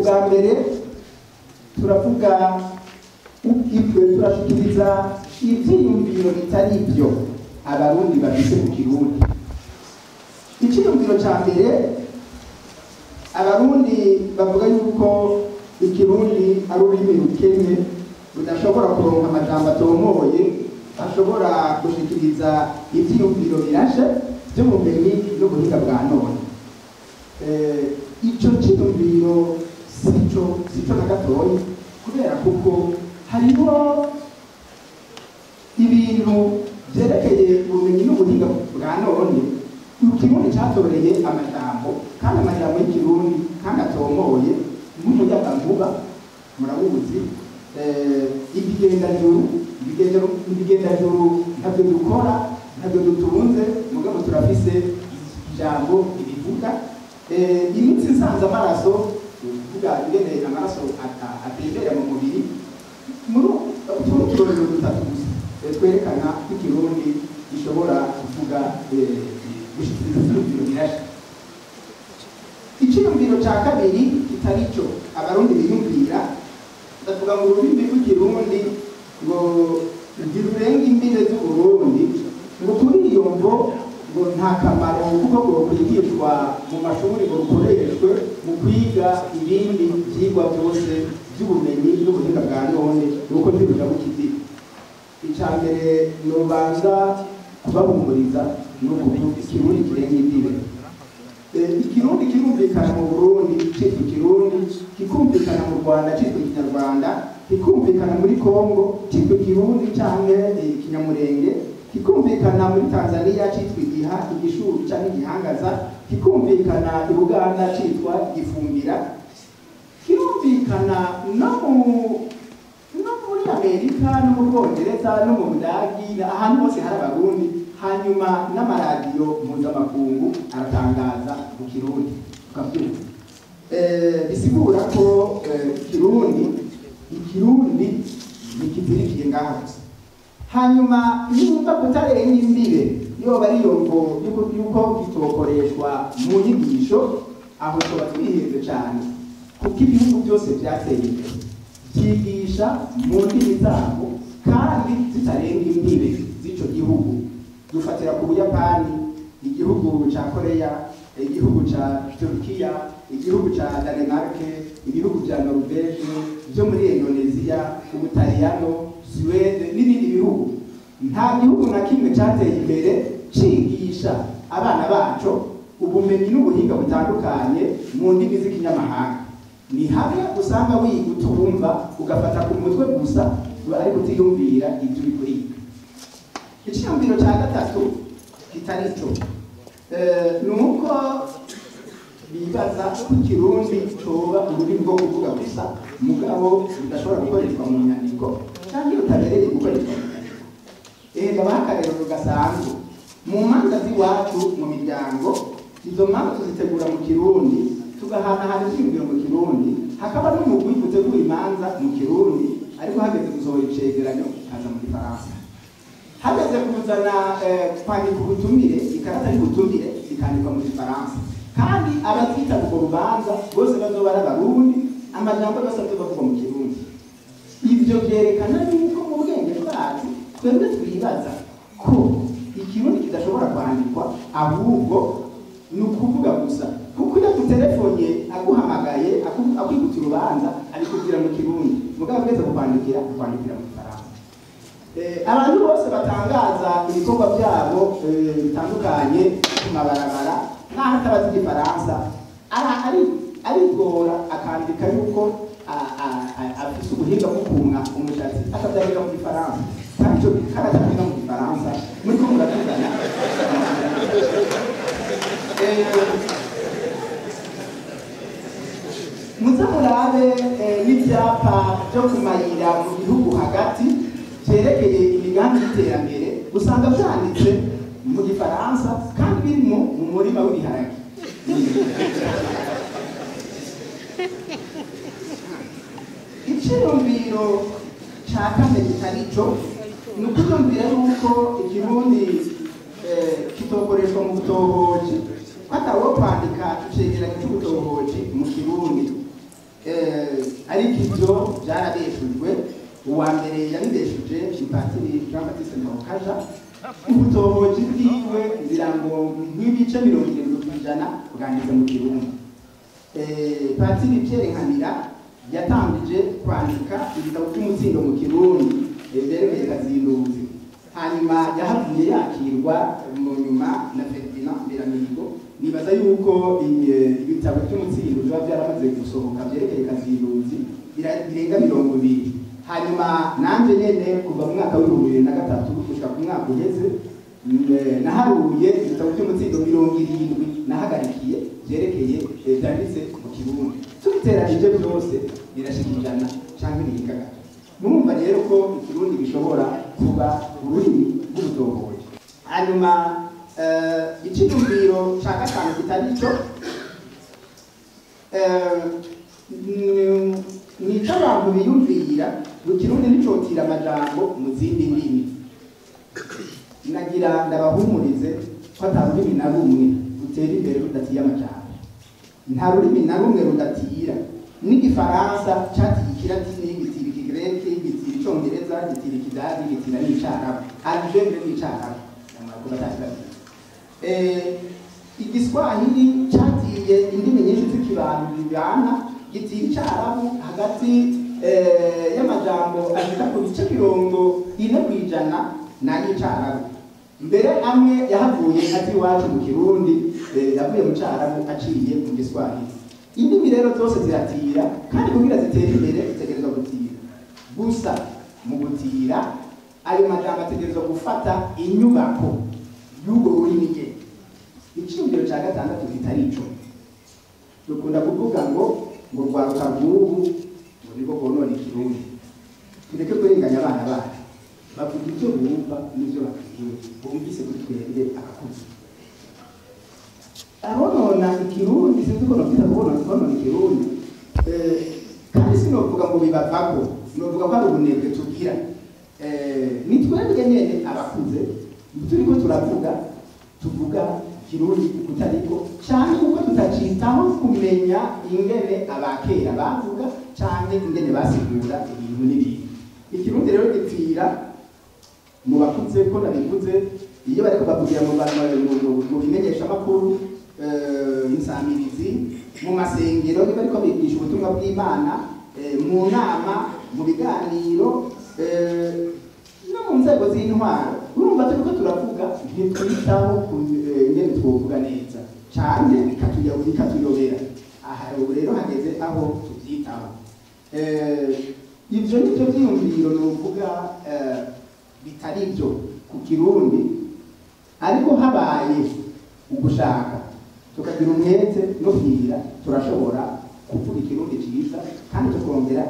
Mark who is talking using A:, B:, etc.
A: ubwa mbere turavuga turashikiriza ivyiyumviro bitari byo abarundi bafise mu Kirundi. Icyiyumviro ca mbere, abarundi bavuga yuko Ikirundi ari ururimi rukennye rudashobora kuronka amajambo atomoye ashobora gushikiriza ivyiyumviro birashe vy'ubumenyi n'ubuhinga bwa none. Ico cyiyumviro sico na gatoyi, kubera kuko hariho ibintu vyerekeye ubumenyi n'ubuhinga bwa none Ikirundi cyatoreye amajambo, kandi amajambo y'Ikirundi kandi atomoye nk'umuyagankuba murabuzi. Ibigendajuru ntabyo dukora, ntabyo dutunze, mugabo turafise ijambo ibivuga. Imitsi nsanze amaraso kuvuga ingene amaraso atembera mu mubiri, muri uturorero dutatu gusa twerekana ko Ikirundi gishobora kuvuga gushikiriza ivyiyumviro birashe. Icyiyumviro ca kabiri kitari cyo abarundi biyumvira, ndavuga ngo ururimi rw'Ikirundi ngo ntirurenga imbibe z'Uburundi, ngo kuri iyo mvo ngo nta kamaro kuko ngo kwigishwa mu mashuri ngo rukoreshwe mu kwiga ibindi vyigwa byose by'ubumenyi n'ubuhinga bwa none, nuko ntiruja mu kiziba. Ica mbere nobanza kubahumuriza nuko Ikirundi kirenga imbibe. Ikirundi kirumvikana mu Burundi citwa Ikirundi, kikumvikana mu Rwanda citwa Ikinyarwanda, kikumvikana muri Kongo citwa Ikirundi canke Ikinyamurenge, kikumvikana muri Tanzania citwa Igiha, Igishuri canke Igihangaza, kikumvikana i Buganda citwa Igifumbira, kirumvikana no muri Amerika no mu Bwongereza no mu Budagi, ahantu hose hari Abarundi. Hanyuma n'amaradiyo mpuzamakungu aratangaza mu Kirundi ukabyumva. Bisigura ko Ikirundi nikizirikiye ngaha gusa. Hanyuma niba kutarenga imbibe yoba ari yongo yuko kitokoreshwa mu nyigisho, aho tuba twihenze cyane, kuko ibihugu byose byateye imbere byigisha mu ndimi zabo kandi zitarenga imbibe z'ico gihugu. Dufatira ku Buyapani, igihugu ca Korea, igihugu ca Turkiya, igihugu ca Denmark, ibihugu vya Norvege, byo muri Indonesia, Ubutaliyano, Suède n'ibindi bihugu. Nta gihugu na kimwe cyateye imbere cigisha abana baco ubumenyi n'ubuhinga butandukanye mu ndimi z'ikinyamahanga. Ni hamwe usanga wiga utumva ugafata ku mutwe gusa, ariko utiyumvira ibyo uri kwiga. Icyiyumviro cya gatatu kitari cyo, nuko bibaza ko Ikirundi coba ururimi rwo kuvuga gusa, mugabo udashobora gukoreshwa mu nyandiko cyangwa utabereye gukoreshwa mu nyandiko. Ndabaha akarero gasanzwe mu manza z'iwacu mu miryango. Izo manza tuzitegura mu Kirundi, tugahanahana ivyiyumviro mu Kirundi, hakaba n'umugwi utegura imanza mu Kirundi, ariko hageze gusohora icegeranyo kaza mu Gifaransa. Hageze kuzana kwandika ubutumire, ikarata y'ubutumire ikandikwa mu Gifaransa, kandi abazita urwo rubanza bose bazoba ari Abarundi, amajambo yose azoba mu Kirundi. Ivyo vyerekana yuko mu bwenge bwacu twebwe twibaza ko Ikirundi kidashobora kwandikwa, ahubwo ni ukuvuga gusa, kuko iyo tutelefonye aguhamagaye akwibutsa urubanza abikubwira mu Kirundi, mugabo ageze kukwandikira mu Gifaransa. Abantu bose batangaza ibikorwa byabo bitandukanye ku mabarabara, naho atabazi Igifaransa arigora akandika yuko afise ubuhinga bwo kumwa umushatsi akabyandika mu Gifaransa, kandi icyo karacyandika mu Gifaransa muri ko muratugana. Muza murabe n'ibyapa byo kumayira mu gihugu hagati byerekeye imigambi y'iterambere, usanga byanditse mu Gifaransa kandi birimo mu murima w'ibiharage. Icyiyumviro cya kane kitari cyo, ni ukuyumvira yuko Ikirundi kitokoreshwa mu butohoji, hatawo kwandika icegeranyo cy'ubutohoji mu Kirundi. ariko ibyo byarabeshujwe. Uwa mbere yabibeshuje Patiri Jean Baptiste Ntahokaja, ubutohoji bwiwe ngira ngo nk'ibice 70% bwanditse mu Kirundi. Patiri Pierre Nkamira yatangije kwandika ibitabo by'umutsindo mu Kirundi mbere kazinduzi, hanyuma yahavuye yakirwa mu nyuma na Ferdinand Mbiramihigo. Nibaza yuko ibitabo by'umutsindo biba byaramaze gusohoka byerekeye kazinduzi birenga 20. Hanyuma nanje nyene kuva mu mwaka wa 2003 gushika ku mwaka uheze naharuye ibitabo by'umutsindo 70 nahagarikiye byerekeye byanditse mu Kirundi. Tubiteranije byose birashikirana cyangwa ibigaga. Murumva rero ko Ikirundi gishobora kuba ururimi rw'ubutohoji. Hanyuma icyumviro cya gatanu kitari cyo nico abantu biyumvira Ikirundi nicotira amajambo mu zindi ndimi. Nagira ndabahumurize ko atarurimi na rumwe rutera imbere rudatiye amajambo. Nta rurimi na rumwe rudatira. N'igifaransa cyatiye Ikilatini, gitira Ikigreki, gitira Icyongereza, gitira Ikidagi, gitira n'Icyarabu. Algebra n'Icyarabu namaze kubatanga. Igiswahili cyatiye indimi nyinshi z'ikibano bibana, gitira Icyarabu hagati y'amajambo ashika ku bice 40% n'Icyarabu. Mbere amwe yahavuye ati wacu mu Kirundi yavuye mu Cyarabu aciye mu Giswahili. Indimi rero zose ziratira kandi kugira zitere imbere zitegerezwa gutira. Gusa mu gutira ayo majambo ategerezwa gufata inyubako y'ubwo rurimi nye. Icyumviro cya gatandatu kitari ico. Dukunda kuvuga ngo rwaruka rw'ubu ngo niko gonona Ikirundi. Tureke kurenganya abana bacu. Bavuga ibyo bumva n'ibyo bakwiye. Bumvise kuri twebwe akakuzi. Abonona Ikirundi sinzi ko nokita kubona Ikirundi. Kandi sinovuga ngo bibavako. Novuga ko ari ubunebwe tugira. Ni twebwe nyene abakuze turiko tuvuga Kirundi kutariko cyane kuko tutacitaho kumenya ingene abakera bavuga cyane ingene basigura ibintu n'ibintu. Ikirundi rero gitira mu bakuze ko nabivuze iyo bariko bavugira mu bimenyesha makuru insamirizi mu masengero bariko bigisha ubutumwa bw'Imana mu nama mu biganiro no mu nzego z'intwaro. Urumva turiko turavuga ntitwitaho ingene twovuga neza cyane bikatuyobera. Aha rero hageze aho tubyitaho. Ibyo nibyo byiyumviro novuga bitari byo ku Kirundi, ariko habaye ugushaka tukagira umwete no kwira turashobora kuvuga Ikirundi cyiza kandi tukongera